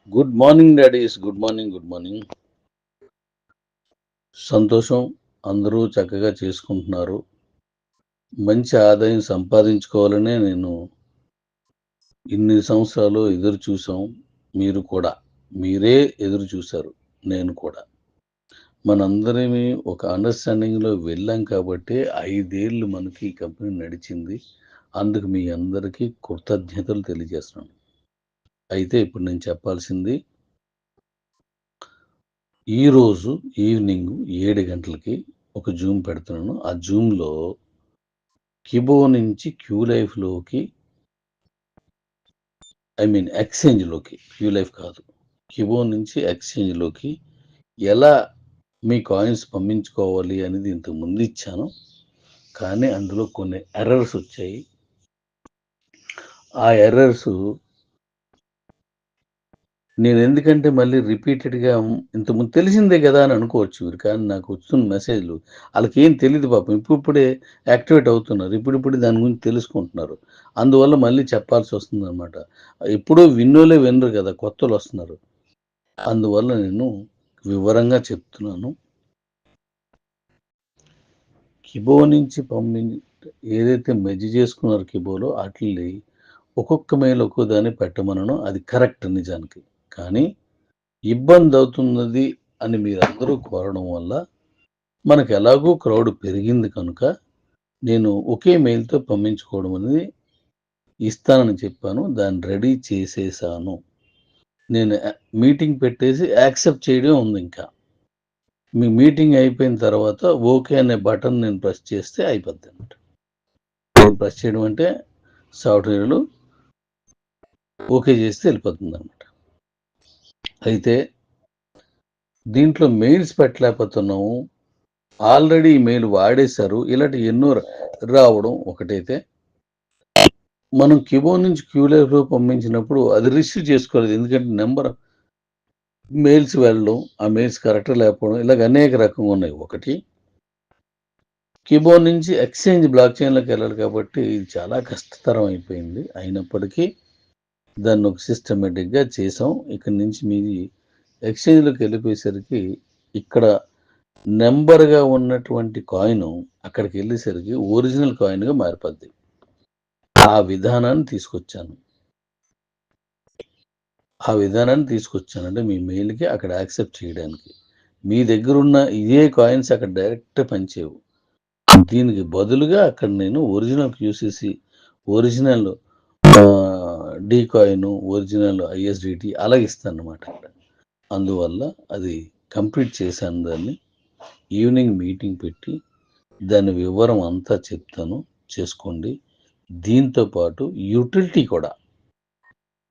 Good morning daddy's. Good morning. Good morning. సంతోషం. అందరూ చక్కగా చేసుకుంటున్నారు. మంచి ఆదాయం సంపాదించుకోవాలనే నేను ఇన్ని సంవత్సరాలు ఎదురు చూసాం. మీరు కూడా. మీరే ఎదురు చూశారు. నేను కూడా. మనందరమీ ఒక అండర్‌స్టాండింగ్‌లో వెళ్ళాం కాబట్టే 5 ఏళ్ళు మనకి ఈ కంపెనీ నడిచింది. అందుకు మీ అందరికీ కృతజ్ఞతలు తెలియజేస్తున్నాను. అయితే ఇప్పుడు నేను చెప్పాల్సింది ఈరోజు ఈవినింగ్ 7 గంటలకి ఒక జూమ్ పెడుతున్నాను. ఆ జూమ్‌లో కిబో నుంచి క్యూలైఫ్‌లోకి ఎక్స్‌చేంజ్‌లోకి క్యూలైఫ్ కాదు. కిబో నుంచి ఎక్స్‌చేంజ్‌లోకి ఎలా మీ కాయిన్స్ పంపించుకోవాలి అనేది ఇంతకు ముందు ఇచ్చాను. కానీ అందులో కొన్ని ఎర్రర్స్ వచ్చాయి. ఆ ఎర్రర్స్ నేనెందుకంటే మళ్ళీ రిపీటెడ్‌గా ఇంతకుముందు తెలిసిందే గదా! అని అనుకోవచ్చు మీరు. కానీ నాకు వస్తున్న మెసేజ్‌లు ఆళ్ళకేం తెలీదు పాపం. ఇప్పుడిప్పుడే యాక్టివేట్ అవుతున్నారు. ఇప్పుడిప్పుడే దాని గురించి తెలుసుకుంటున్నారు. అందువల్ల మళ్ళీ చెప్పాల్సొస్తుందనమాట. ఎప్పుడూ విన్నోళ్ళే వినరు గదా! కొత్తోళ్ళొస్తున్నారు. అందువల్ల నేను వివరంగా చెప్తున్నాను. కిబో నుంచి ఏదైతే మెర్జ్ చేసుకున్నారో కిబోలో ఆటిల్ని ఒక్కొక్క మెయిల్ ఒక్కో దాన్ని పెట్టమనను. అది కరెక్ట్ నిజానికి. కానీ ఇబ్బందవుతున్నది అని మీరందరూ కోరడం వల్ల, మనకెలాగో క్రౌడ్ పెరిగింది కనుక, నేను ఒకే మెయిల్‌తో పంపించుకోవడం అనేది ఇస్తానని చెప్పాను. దాన్ని రెడీ చేసేసాను. నేను మీటింగ్ పెట్టేసి యాక్సెప్ట్ చేయడమే ఉందింకా. మీ మీటింగ్ అయిపోయిన తర్వాత ఓకే అనే బటన్ నేను ప్రెస్ చేస్తే అయిపోద్దనమాట. నేను ప్రెస్ చేయడం అంటే సాఫ్ట్‌వేర్‌లో ఓకే చేస్తే వెళ్ళిపోతుందనమాట. అయితే దీంట్లో మెయిల్స్ పెట్టలేకపోతున్నాము. ఆల్రెడీ ఈ మెయిల్ వాడేశారు. ఇలాంటివి ఎన్నో రావడం ఒకటైతే, మనం కిబో నుంచి క్యూలైఫ్‌లో పంపించినప్పుడు అది రిసీవ్ చేసుకోలేదు. ఎందుకంటే నంబర్ మెయిల్స్ వెళ్ళడం, ఆ మెయిల్స్ కరెక్ట్ లేకపోవడం ఇలాగ అనేక రకంగా ఉన్నాయి. ఒకటి కిబో నుంచి ఎక్స్‌చేంజ్ బ్లాక్ చైన్‌లోకి వెళ్ళాలి కాబట్టి ఇది చాలా కష్టతరం అయిపోయింది. అయినప్పటికీ దాన్ని ఒక సిస్టమాటిక్‌గా చేసాం. ఇక్కడి నుంచి మీది ఎక్స్‌చేంజ్‌లోకి వెళ్ళిపోయేసరికి ఇక్కడ నంబర్‌గా ఉన్నటువంటి కాయిను అక్కడికెళ్ళేసరికి ఒరిజినల్ కాయిన్‌గా మారిపోద్ది. ఆ విధానాన్ని తీసుకొచ్చాను. అంటే మీ మెయిల్‌కి అక్కడ యాక్సెప్ట్ చేయడానికి. మీ దగ్గరున్న ఇదే కాయిన్స్ అక్కడ డైరెక్ట్ పనిచేయవు. దీనికి బదులుగా అక్కడ నేను original QCC, original D coin, original ISDT అలాగ ఇస్తానన్నమాట అక్కడ. అందువల్ల అది కంప్లీట్ చేశాను దాన్ని. ఈవినింగ్ మీటింగ్ పెట్టి దాని వివరం అంతా చెప్తాను. చేసుకోండి. దీంతో పాటు యుటిలిటీ కూడా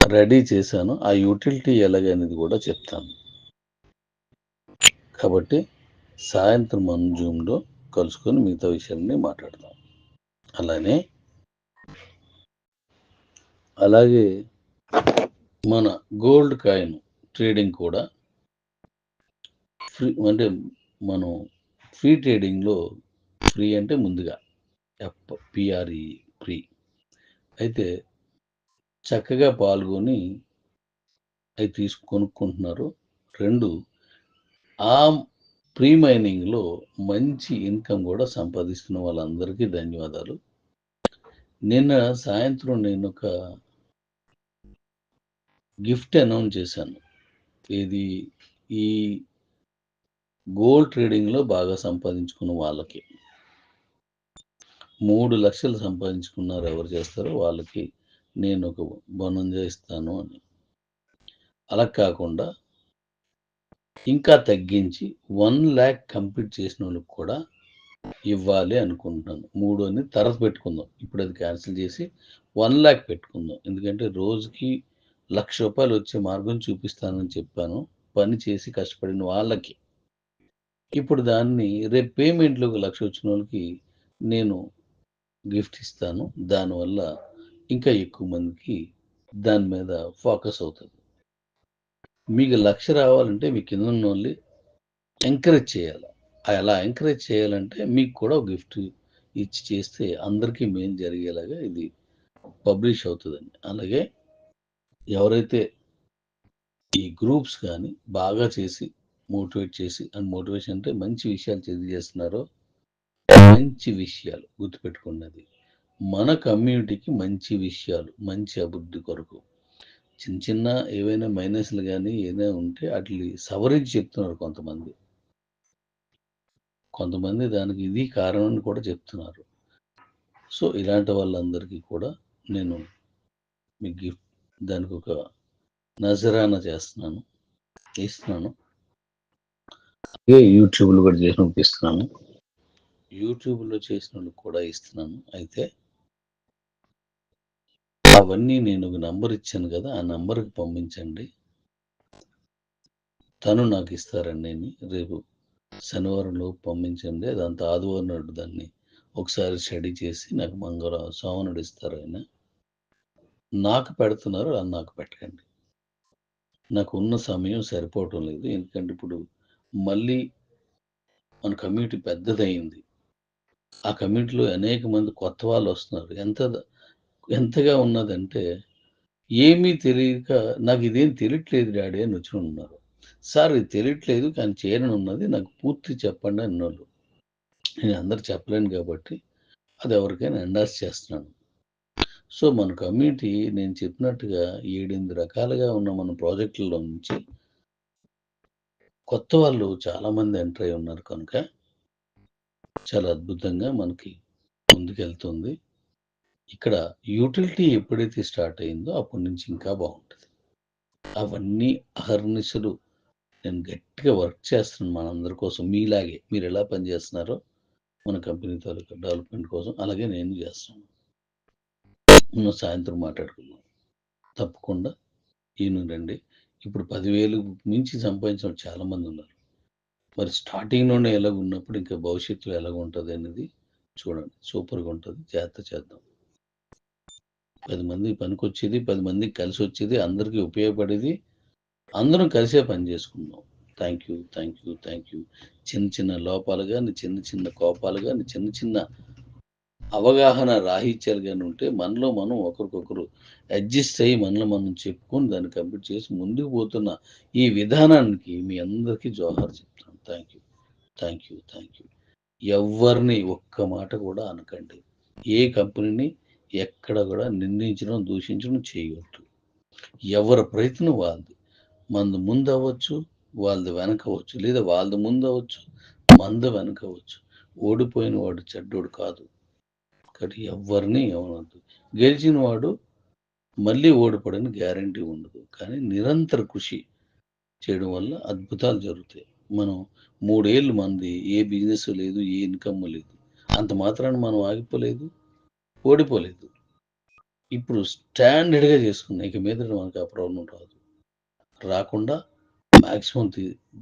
రెడీ చేశాను. ఆ యుటిలిటీ ఎలాగనేది కూడా చెప్తాను. కాబట్టి సాయంత్రం మనం జూమ్‌లో కలుసుకొని మిగతా విషయాలన్నీ మాట్లాడదాం. అలానే అలాగే మన గోల్డ్ కాయిన్ ట్రేడింగ్ కూడా అంటే మనం ఫ్రీ ట్రేడింగ్‌లో ఫ్రీ అంటే ముందుగా పిఆర్‌ఈ ఫ్రీ. అయితే చక్కగా పాల్గొని అయి కొనుక్కుంటున్నారు. 2 ఆ ప్రీ మైనింగ్‌లో మంచి ఇన్‌కమ్ గూడా సంపాదిస్తున్న వాళ్ళందరికీ ధన్యవాదాలు. నిన్న సాయంత్రం నేనొక గిఫ్ట్ అనౌన్స్ చేశాను. ఏది ఈ గోల్డ్ ట్రేడింగ్‌లో బాగా సంపాదించుకున్న వాళ్ళకి. 3,00,000 సంపాదించుకున్నారు ఎవరు చేస్తారో వాళ్ళకి నేనొక బోనంజా ఇస్తాను అని. అలా కాకుండా ఇంకా తగ్గించి 1,00,000 కంప్లీట్ చేసినోళ్ళకి కూడా ఇవ్వాలి అనుకుంటున్నాను. 3 అని తర్వాత పెట్టుకుందాం. ఇప్పుడది క్యాన్సిల్ చేసి 1,00,000 పెట్టుకుందాం. ఎందుకంటే రోజుకి రూ. 1,00,000 వచ్చే మార్గం చూపిస్తానని చెప్పాను. పని చేసి కష్టపడిన వాళ్ళకి. ఇప్పుడు దాన్ని రేపు పేమెంట్‌లో ఒక 1,00,000 వచ్చినోళ్ళకి నేను గిఫ్ట్ ఇస్తాను. దానివల్ల ఇంకా ఎక్కువ మందికి దాని మీద ఫోకస్ అవుతది. మీకు 1,00,000 రావాలంటే మీ కిందున్నోళ్ళని ఎంకరేజ్ చేయాల. అలా ఎంకరేజ్ చేయాలంటే మీకు కూడా ఒక గిఫ్ట్ ఇచ్చి చేస్తే అందరికీ మేలు జరిగేలాగా ఇది పబ్లిష్ అవుతదండి. అలాగే ఎవరైతే ఈ గ్రూప్స్ కానీ బాగా చేసి మోటివేట్ చేసి, అండ్ మోటివేషన్ అంటే మంచి విషయాలు తెలియజేస్తున్నారో, మంచి విషయాలు గుర్తుపెట్టుకున్నది. మన కమ్యూనిటీకి మంచి విషయాలు, మంచి అభివృద్ధి కొరకు చిన్న చిన్న ఏవైనా మైనస్లు కానీ ఏదైనా ఉంటే వాటిని సవరించి చెప్తున్నారు కొంతమంది. కొంతమంది దానికి ఇది కారణం అని కూడా చెప్తున్నారు. సో ఇలాంటి వాళ్ళందరికీ కూడా నేను మీ గిఫ్ట్ దానికి ఒక నజరానా చేస్తున్నాను, ఇస్తున్నాను. అలాగే యూట్యూబ్లో కూడా చేసినప్పుడు ఇస్తున్నాను, యూట్యూబ్లో చేసినందుకు కూడా ఇస్తున్నాను. అయితే అవన్నీ నేను ఒక నంబర్ ఇచ్చాను కదా, ఆ నంబర్కి పంపించండి. తను నాకు ఇస్తారండి. రేపు శనివారంలోపు పంపించండి. అదంతా ఆదివారం నాడు దాన్ని ఒకసారి స్టడీ చేసి నాకు మంగళవారం సోమనాడు ఇస్తారు ఆయన. నాకు పెడుతున్నారు, అది నాకు పెట్టకండి. నాకు ఉన్న సమయం సరిపోవటం లేదు. ఎందుకంటే ఇప్పుడు మళ్ళీ మన కమ్యూనిటీ పెద్దదయింది. ఆ కమ్యూనిటీలో అనేక మంది కొత్త వాళ్ళు వస్తున్నారు. ఎంతగా ఉన్నదంటే ఏమీ తెలియక నాకు ఇదేం తెలియట్లేదు డాడీ అని వచ్చి ఉన్నారు. సార్ ఇది తెలియట్లేదు కానీ చేయాలని ఉన్నది, నాకు పూర్తి చెప్పండి అన్నోళ్ళు. నేను అందరు చెప్పలేను కాబట్టి అది ఎవరికైనా ఎండార్స్ చేస్తున్నాను. సో మన కమ్యూనిటీ నేను చెప్పినట్టుగా 7-8 రకాలుగా ఉన్న మన ప్రాజెక్టుల్లో నుంచి కొత్త వాళ్ళు చాలామంది ఎంటర్ అయి ఉన్నారు కనుక చాలా అద్భుతంగా మనకి ముందుకెళ్తుంది. ఇక్కడ యూటిలిటీ ఎప్పుడైతే స్టార్ట్ అయిందో అప్పటి నుంచి ఇంకా బాగుంటుంది. అవన్నీ అహర్నిశలు నేను గట్టిగా వర్క్ చేస్తున్నాను మనందరి కోసం. మీలాగే మీరు ఎలా పనిచేస్తున్నారో మన కంపెనీ తాలూకా డెవలప్మెంట్ కోసం అలాగే నేను చేస్తున్నాను. సాయంత్రం మాట్లాడుకుందాం తప్పకుండా. రండి. ఇప్పుడు 10,000 మించి సంపాదించిన చాలామంది ఉన్నారు. మరి స్టార్టింగ్‌లోనే ఎలాగ ఉన్నప్పుడు ఇంకా భవిష్యత్తులో ఎలాగ ఉంటుంది అనేది చూడండి. సూపర్‌గా ఉంటుంది. జాగ్రత్త చేద్దాం. 10 మందికి పనికొచ్చేది, 10 మందికి కలిసొచ్చేది, అందరికీ ఉపయోగపడేది, అందరం కలిసే పని చేసుకుందాం. Thank you. Thank you. Thank you. చిన్న చిన్న లోపాలు గాని, చిన్న చిన్న కోపాలు గాని, చిన్న చిన్న అవగాహన రాహిత్యాలు గాని ఉంటే మనలో మనం ఒకరికొకరు అడ్జస్ట్ అయ్యి మనలో మనం చెప్పుకొని దాన్ని కంప్లీట్ చేసి ముందుకు పోతున్న ఈ విధానానికి మీ అందరికీ జోహార్ చెప్తాను. Thank you. Thank you. Thank you. ఎవ్వరిని ఒక్క మాట కూడా అనకండి. ఏ కంపెనీని ఎక్కడ కూడా నిందించడం, దూషించడం చేయవద్దు. ఎవరి ప్రయత్నం వాళ్ళది. మనది ముందు అవ్వచ్చు, వాళ్ళది వెనక అవ్వచ్చు, లేదా వాళ్ళది ముందు అవ్వచ్చు, మనది వెనక అవ్వచ్చు. ఓడిపోయిన వాడు చెడ్డోడు కాదు. కాబట్టి ఎవ్వరిని ఏమనొద్దు. గెలిచిన వాడు మళ్ళీ ఓడిపోవడానికి గ్యారంటీ ఉండదు. కానీ నిరంతర కృషి చేయడం వల్ల అద్భుతాలు జరుగుతాయి. మనం 3 ఏళ్ళు మనది ఏ బిజినెస్ లేదు, ఏ ఇన్కమ్ లేదు. అంత మాత్రాన మనం ఆగిపోలేదు, ఓడిపోలేదు. ఇప్పుడు స్టాండర్డ్‌గా చేసుకున్నాం. ఇక మీదట మనకు ఆ ప్రాబ్లమ్ రాదు. రాకుండా మాక్సిమం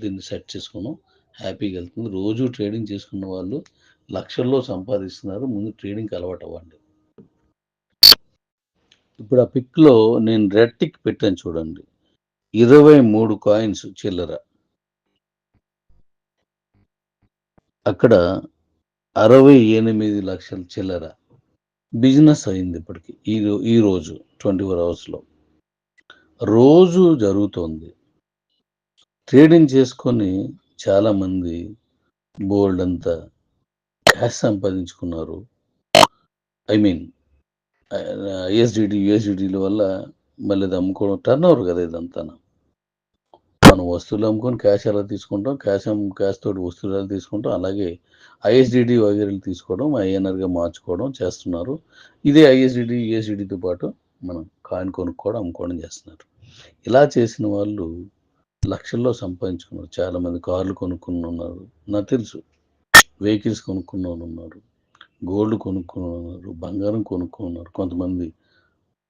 దీన్ని సెట్ చేసుకున్నాం. హ్యాపీగా వెళ్తుంది. రోజు ట్రేడింగ్ చేసుకున్న వాళ్ళు లక్షల్లో సంపాదిస్తున్నారు. ముందు ట్రేడింగ్‌కి అలవాటు అవ్వండి. ఇప్పుడు ఆ పిక్‌లో నేను రెడ్ టిక్ పెట్టాను చూడండి. 23 కాయిన్స్ చిల్లర. అక్కడ 68 లక్షల చిల్లర బిజినెస్ అయింది ఇప్పటికి. ఈ రోజు 24 అవర్స్‌లో. రోజు జరుగుతోంది. ట్రేడింగ్ చేసుకొని చాలామంది బోలెడంత క్యాష్ సంపాదించుకున్నారు. ఐ మీన్ యూఎస్‌డిటీల వల్ల మళ్ళీ అది అమ్ముకోవడం టర్నోవర్ కదా ఇదంతాను. మనం వస్తువులు అమ్ముకొని క్యాష్ ఎలా తీసుకుంటాం, క్యాష్ తోటి వస్తువులు ఎలా తీసుకుంటాం, అలాగే ఐఎస్‌డిటీ వగైరాలు తీసుకోవడం, ఐఎన్ఆర్‌గా మార్చుకోవడం చేస్తున్నారు. ఇదే ఐఎస్‌డిటీ, యూఎస్‌డిటీతో పాటు మనం కాయిన్ కొనుక్కోవడం, అమ్ముకోవడం చేస్తున్నారు. ఇలా చేసిన వాళ్ళు లక్షల్లో సంపాదించుకున్నారు. చాలామంది కార్లు కొనుక్కున్నారు. నాకు తెలుసు. వెహికల్స్ కొనుక్కున్న వాళ్ళు ఉన్నారు. గోల్డ్ కొనుక్కున్న వాళ్ళు ఉన్నారు. బంగారం కొనుక్కున్నారు. కొంతమంది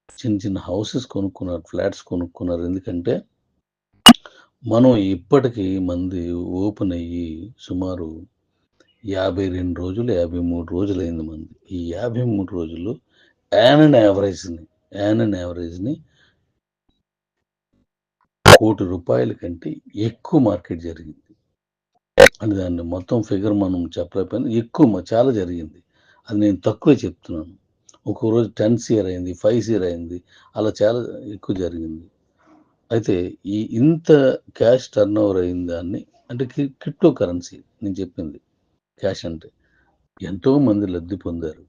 చిన్న చిన్న హౌసెస్ కొనుక్కున్నారు. ఫ్లాట్స్ కొనుక్కున్నారు. ఎందుకంటే మనం ఇప్పటికీ మంది ఓపెన్ అయ్యి సుమారు 52 రోజులు, 53 రోజులైంది మంది. ఈ 53 రోజుల్లో యాన్ అండ్ యావరేజ్‌ని ₹1,00,00,000 కంటే ఎక్కువ మార్కెట్ జరిగింది. అంటే దాన్ని మొత్తం ఫిగర్ మనం చెప్పలేకపోయినా చాలా జరిగింది. అది నేను తక్కువే చెప్తున్నాను. ఒక్కో రోజు 10 సీఆర్ అయింది, 5 సీఆర్ అయింది. అలా చాలా ఎక్కువ జరిగింది. అయితే ఇంత క్యాష్ టర్నోవర్ అయిన దాన్ని అంటే క్రిప్టో కరెన్సీ నేను చెప్పింది క్యాష్ అంటే ఎంతోమంది లబ్ధి పొందారు.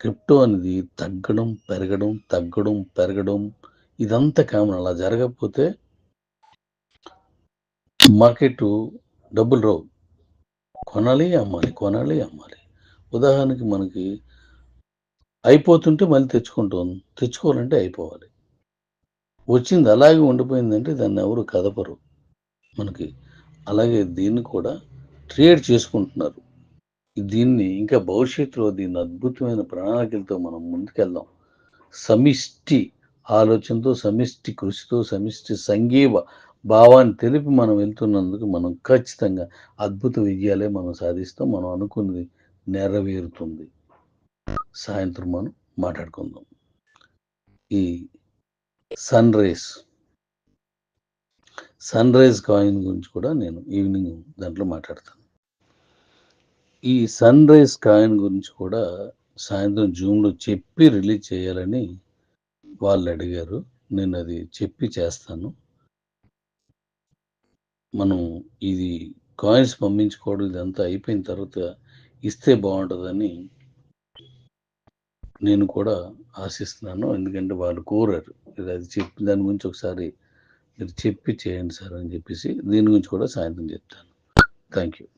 క్రిప్టో అనేది తగ్గడం, పెరగడం, తగ్గడం, పెరగడం ఇదంతా కామన్. అలా జరగకపోతే మార్కెటు డబ్బులు రావు. కొనాలి, అమ్మాలి, కొనాలి, అమ్మాలి. ఉదాహరణకి మనకి అయిపోతుంటే మళ్ళీ తెచ్చుకోవాలంటే అయిపోవాలి. వచ్చింది అలాగే ఉండిపోయిందంటే దాన్ని ఎవరు కదపరు మనకి. అలాగే దీన్ని కూడా ట్రేడ్ చేసుకుంటున్నారు. దీన్ని ఇంకా భవిష్యత్తులో దీన్ని అద్భుతమైన ప్రణాళికలతో మనం ముందుకెళ్దాం. సమిష్టి ఆలోచనతో, సమిష్టి కృషితో, సమిష్టి సంఘీవ భావాన్ని తెలిపి మనం వెళ్తున్నందుకు మనం ఖచ్చితంగా అద్భుత విజయాలే మనం సాధిస్తాం. మనం అనుకున్నది నెరవేరుతుంది. సాయంత్రం మనం మాట్లాడుకుందాం. ఈ సన్ రైజ్ కాయిన్ గురించి కూడా నేను ఈవినింగ్ దాంట్లో మాట్లాడతాను. ఈ సన్ రైజ్ కాయిన్ గురించి కూడా సాయంత్రం జూమ్‌లో చెప్పి రిలీజ్ చేయాలని వాళ్ళు అడిగారు. నేను అది చెప్పి చేస్తాను. మనం ఇది కాయిన్స్ పంపించుకోవడం ఇదంతా అయిపోయిన తర్వాత ఇస్తే బావుంటదని నేను కూడా ఆశిస్తున్నాను. ఎందుకంటే వాళ్ళు కోరారు. అది చెప్పి దాని గురించి ఒకసారి మీరు చెప్పి చేయండి సార్ అని చెప్పేసి దీని గురించి కూడా సాయంత్రం చెప్తాను. Thank you.